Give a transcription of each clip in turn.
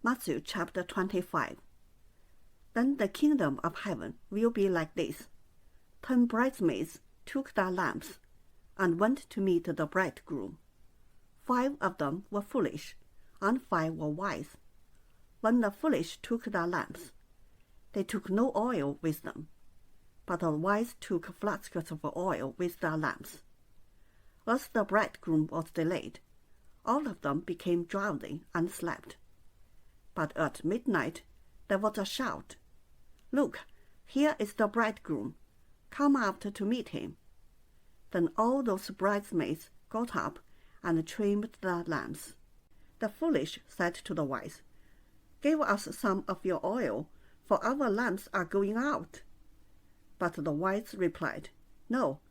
Matthew chapter 25. Then the kingdom of heaven will be like this. 10 bridesmaids took their lamps and went to meet the bridegroom. 5 of them were foolish, and 5 were wise. When the foolish took their lamps, they took no oil with them, but the wise took flasks of oil with their lamps. As the bridegroom was delayed, all of them became drowsy and slept. But at midnight there was a shout, "Look, here is the bridegroom. Come out to meet him." Then all those bridesmaids got up and trimmed their lamps. The foolish said to the wise, "Give us some of your oil, for our lamps are going out." But the wise replied, "No,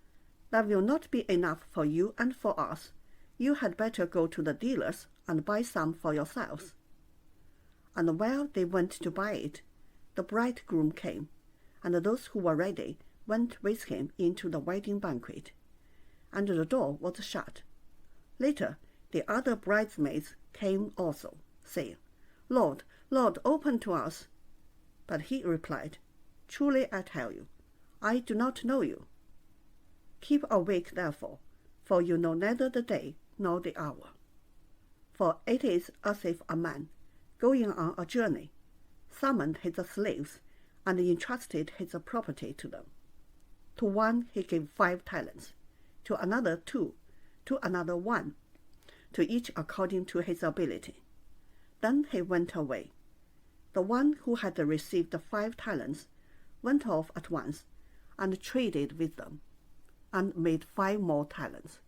that will not be enough for you and for us. You had better go to the dealers and buy some for yourselves." And while they went to buy it, the bridegroom came, and those who were ready went with him into the wedding banquet, and the door was shut. Later, the other bridesmaids came also, saying, "Lord, Lord, open to us." But he replied, "Truly I tell you, I do not know you. Keep awake therefore, for you know neither the day nor the hour. For it is as if a man, going on a journey, summoned his slaves and entrusted his property to them. To one he gave 5 talents, to another 2, to another 1, to each according to his ability. Then he went away. The one who had received the 5 talents went off at once and traded with them, and made 5 more talents.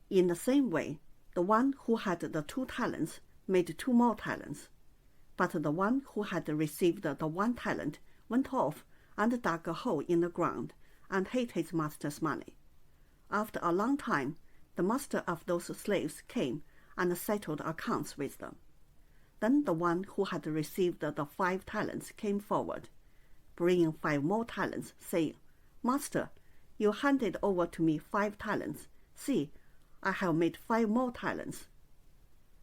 In the same way, the one who had the 2 talents made 2 more talents. But the one who had received the 1 talent went off and dug a hole in the ground and hid his master's money. After a long time, the master of those slaves came and settled accounts with them. Then the one who had received the 5 talents came forward, bringing 5 more talents, saying, "Master, you handed over to me 5 talents. See, I have made 5 more talents."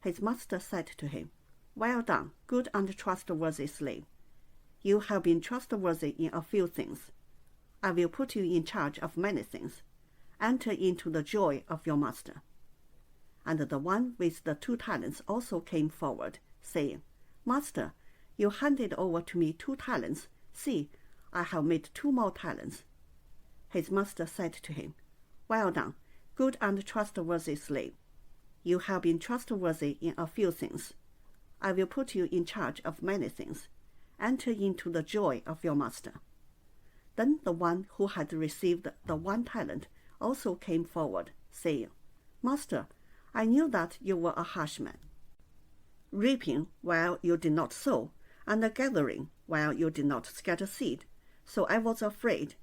His master said to him, "Well done, good and trustworthy slave. You have been trustworthy in a few things. I will put you in charge of many things. Enter into the joy of your master." And the one with the 2 talents also came forward, saying, "Master, you handed over to me 2 talents. See, I have made 2 more talents." His master said to him, "Well done, good and trustworthy slave. You have been trustworthy in a few things. I will put you in charge of many things. Enter into the joy of your master." Then the one who had received the 1 talent also came forward, saying, "Master, I knew that you were a harsh man, reaping while you did not sow, and gathering while you did not scatter seed. So I was afraid,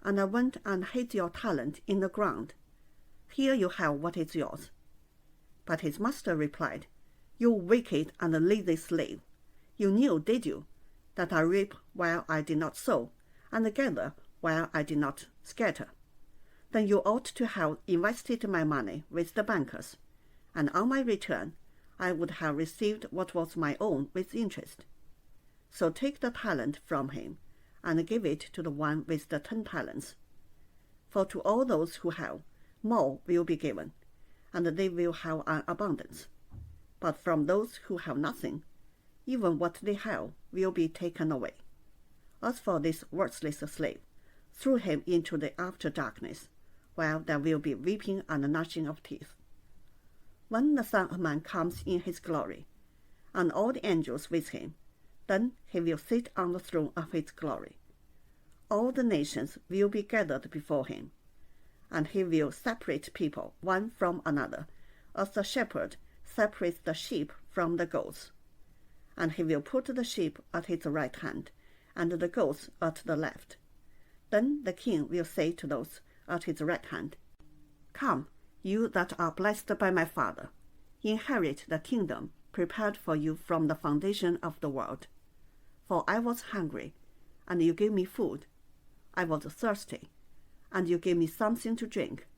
and I went and hid your talent in the ground. Here you have what is yours." But his master replied, "You wicked and lazy slave. You knew, did you, that I reap while I did not sow, and gather while I did not scatter? Then you ought to have invested my money with the bankers, and on my return I would have received what was my own with interest. So take the talent from him, and give it to the one with the 10 talents. For to all those who have, more will be given, and they will have an abundance. But from those who have nothing, even what they have will be taken away. As for this worthless slave, throw him into the outer darkness, where there will be weeping and gnashing of teeth. When the Son of Man comes in his glory, and all the angels with him, then he will sit on the throne of his glory. All the nations will be gathered before him, and he will separate people one from another, as the shepherd separates the sheep from the goats. And he will put the sheep at his right hand, and the goats at the left. Then the king will say to those at his right hand, "Come, you that are blessed by my Father, inherit the kingdom prepared for you from the foundation of the world. For I was hungry, and you gave me food. I was thirsty, and you gave me something to drink.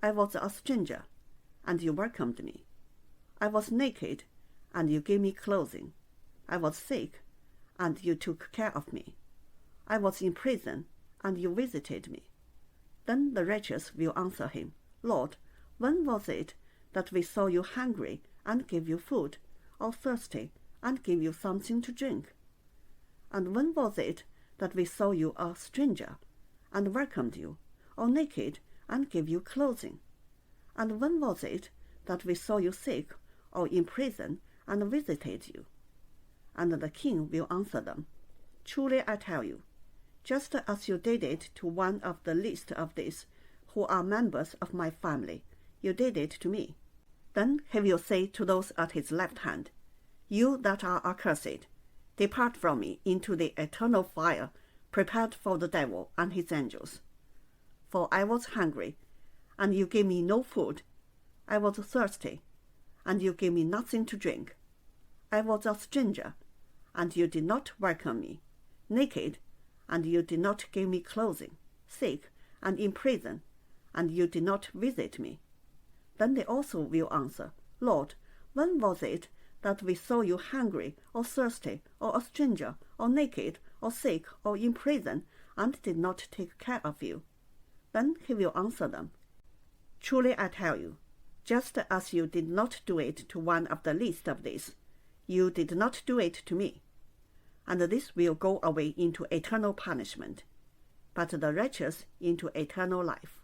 I was a stranger, and you welcomed me. I was naked, and you gave me clothing. I was sick, and you took care of me. I was in prison, and you visited me. Then the righteous will answer him, Lord, when was it that we saw you hungry and gave you food, or thirsty and gave you something to drink? And when was it that we saw you a stranger and welcomed you, or naked and gave you clothing? And when was it that we saw you sick or in prison and visited you? And the king will answer them, Truly I tell you, just as you did it to one of the least of these, who are members of my family, you did it to me. Then he will say to those at his left hand, You that are accursed, depart from me into the eternal fire, prepared for the devil and his angels. For I was hungry, and you gave me no food. I was thirsty, and you gave me nothing to drink. I was a stranger, and you did not welcome me, naked, and you did not give me clothing, sick, and in prison, and you did not visit me. Then they also will answer, Lord, when was it that we saw you hungry, or thirsty, or a stranger, or naked, or sick, or in prison, and did not take care of you? Then he will answer them, Truly I tell you, just as you did not do it to one of the least of these, you did not do it to me. And this will go away into eternal punishment, but the righteous into eternal life.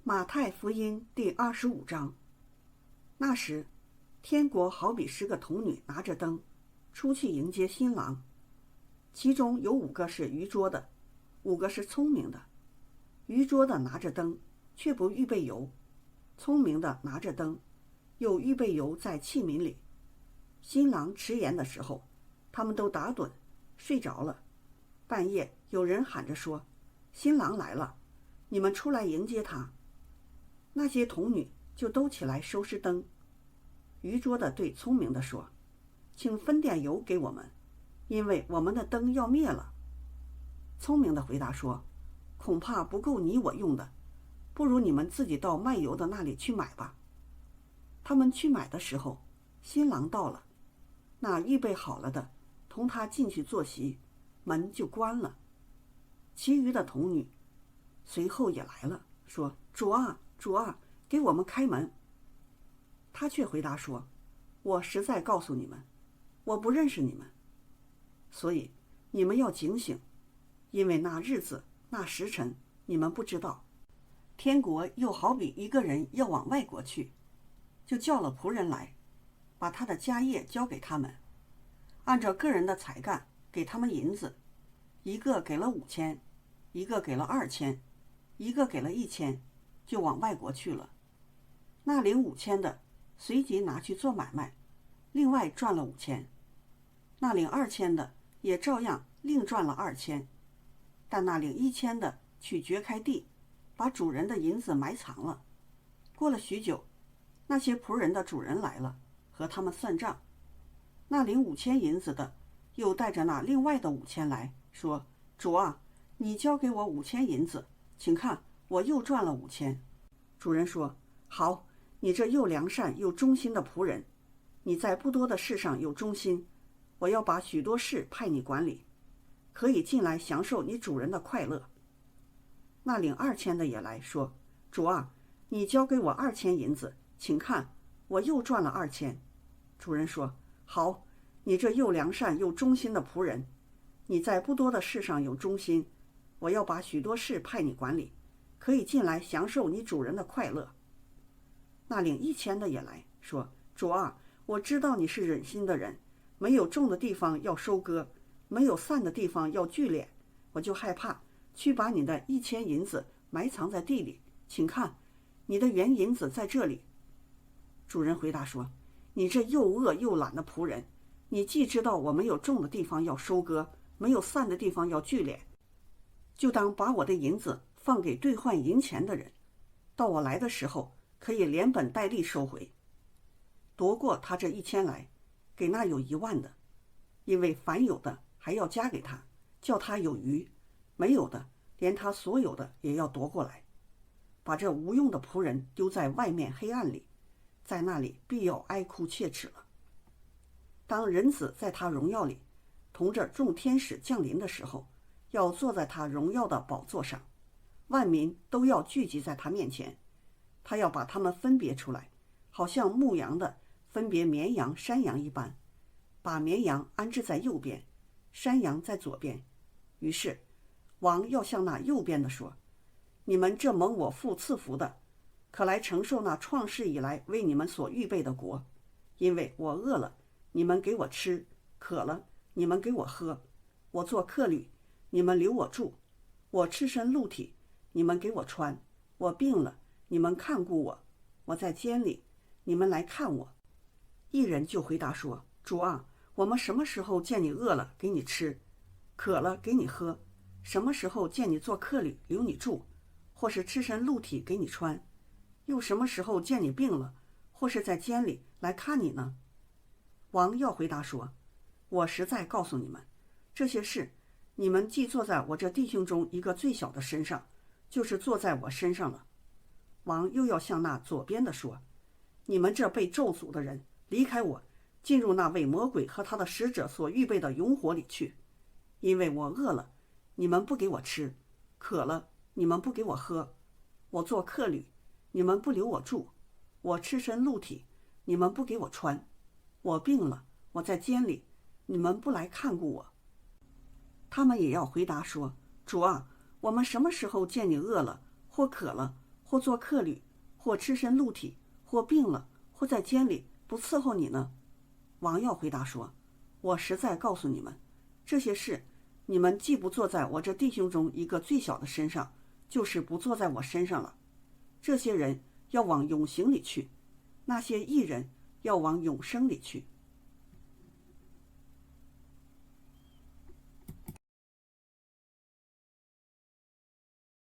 马太福音第25章。那时，天国好比10个童女拿着灯，出去迎接新郎。其中有5个是愚拙的，5个是聪明的。愚拙的拿着灯，却不预备油；聪明的拿着灯，又预备油在器皿里。新郎迟延的时候，他们都打盹，睡着了。半夜有人喊着说：“新郎来了，你们出来迎接他。”那些童女就都起来收拾灯。愚拙的对聪明的说：“请分点油给我们，因为我们的灯要灭了。”聪明的回答说：“恐怕不够你我用的，不如你们自己到卖油的那里去买吧。”他们去买的时候，新郎到了，那预备好了的同他进去坐席，门就关了。其余的童女随后也来了，说：“主啊，主啊，给我们开门。”他却回答说：“我实在告诉你们，我不认识你们。所以你们要警醒，因为那日子那时辰你们不知道。天国又好比一个人要往外国去，就叫了仆人来，把他的家业交给他们，按照个人的才干给他们银子，一个给了5000，一个给了2000，一个给了1000，就往外国去了。那领5000的随即拿去做买卖，另外赚了5000。那领2000的也照样另赚了2000。但那领1000的去掘开地，把主人的银子埋藏了。过了许久，那些仆人的主人来了，和他们算账。那领5000银子的又带着那另外的5000来说：“主啊，你交给我5000银子，请看，我又赚了5000。”主人说：“好，你这又良善又忠心的仆人，你在不多的事上有忠心，我要把许多事派你管理，可以进来享受你主人的快乐。”那领2000的也来说：“主啊，你交给我2000银子，请看，我又赚了2000。”主人说：“好，你这又良善又忠心的仆人，你在不多的事上有忠心，我要把许多事派你管理，可以进来享受你主人的快乐。”那领1000的也来说：“主啊，我知道你是忍心的人，没有种的地方要收割，没有散的地方要聚敛，我就害怕，去把你的1000银子埋藏在地里，请看，你的原银子在这里。”主人回答说：“你这又恶又懒的仆人，你既知道我没有种的地方要收割，没有散的地方要聚敛，就当把我的银子放给兑换银钱的人，到我来的时候可以连本带利收回。夺过他这1000来，给那有10000的，因为凡有的还要加给他，叫他有余；没有的，连他所有的也要夺过来。把这无用的仆人丢在外面黑暗里，在那里必要哀哭切齿了。当人子在他荣耀里同着众天使降临的时候，要坐在他荣耀的宝座上，万民都要聚集在他面前，他要把他们分别出来，好像牧羊的分别绵羊山羊一般，把绵羊安置在右边，山羊在左边。于是王要向那右边的说，你们这蒙我父赐福的，可来承受那创世以来为你们所预备的国，因为我饿了，你们给我吃；渴了，你们给我喝；我做客旅，你们留我住；我赤身露体，你们给我穿；我病了，你们看顾我；我在监里，你们来看我。一人就回答说，主啊，我们什么时候见你饿了给你吃，渴了给你喝？什么时候见你做客旅留你住，或是赤身露体给你穿？又什么时候见你病了，或是在监里来看你呢？王要回答说，我实在告诉你们，这些事你们既坐在我这弟兄中一个最小的身上，就是坐在我身上了。王又要向那左边的说，你们这被咒诅的人，离开我，进入那为魔鬼和他的使者所预备的永火里去。因为我饿了，你们不给我吃；渴了，你们不给我喝；我做客旅，你们不留我住；我赤身露体，你们不给我穿；我病了，我在监里，你们不来看顾我。他们也要回答说，主啊，我们什么时候见你饿了，或渴了，或做客旅，或赤身露体，或病了，或在监里，不伺候你呢？王要回答说，我实在告诉你们，这些事你们既不坐在我这弟兄中一个最小的身上，就是不坐在我身上了。这些人要往永刑里去，那些义人要往永生里去。